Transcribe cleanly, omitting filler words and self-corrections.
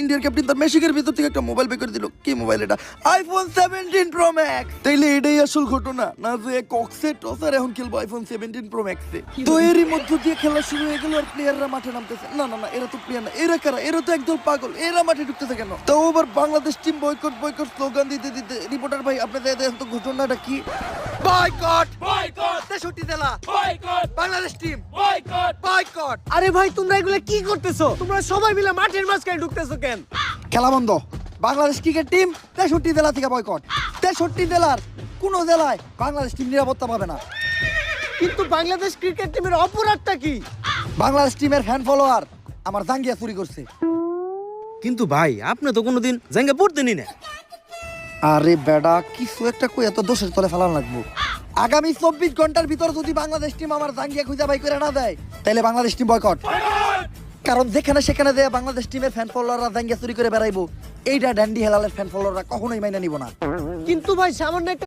ইন্ডিয়ার ক্যাপ্টেন তার মেশিকের ভিতর থেকে একটা মোবাইল বের করে দিল। কি মোবাইল এটা? IPhone 17 pro max. তাইলে এটাই আসল ঘটনা না যে কক্সে টসার এখন খেলবো আইফোন 17 প্রো ম্যাক্সে। তো এরই মধ্য দিয়ে খেলা শুরু হয়ে গেল আর প্লেয়াররা মাঠে নামতেছে। না না না, এরা তো প্লেয়ার না, এরা কারা? এরা তো একদল পাগল, এরা মাঠে ঢুকতেছে কেন? তো আবার Bangladesh team boycott boycott slogan দিতে দিতে রিপোর্টার ভাই আপনাদের দেখেন তো ঘটনাটা কি? বয়কট বয়কট 63 জেলা boycott Bangladesh team boycott boycott. আরে ভাই তোমরা এগুলো কি করতেছো? তোমরা সবাই মিলে মাঠের মাঝখানে ঢুকতেছো কেন? খেলা বন্ধ। বাংলাদেশ ক্রিকেট টিম 63 জেলা থেকে বয়কট। 63 জেলার কোন জেলায় বাংলাদেশ টিম নিরাপত্তা পাবে না। কিন্তু বাংলাদেশ ক্রিকেট টিমের অপরাধটা কি? বাংলাদেশ টিমের ফ্যান ফলোয়ার আমার জাঙ্গিয়া চুরি করছে। কিন্তু ভাই আপনি তো কোনোদিন জাঙ্গা পড়তেনি না। আরে বেডা, কিছু একটা কই এত দোষের তলে ফেলানো লাগবো। আগামী 24 ঘন্টার ভিতর যদি বাংলাদেশ টিম আমার জাঙ্গিয়া খুঁজে বাই করে না দেয় তাহলে বাংলাদেশ টিম বয়কট। কারণ যেখানে সেখানে দেয়া বাংলাদেশ টিমের ফ্যান ফলোয়াররা জাঙ্গিয়া চুরি করে বেড়াইবো, এইটা ড্যান্ডি হেলালের ফ্যান ফলোয়াররা কখনোই মাইনে নিব না। কিন্তু ভাই সামান্য একটা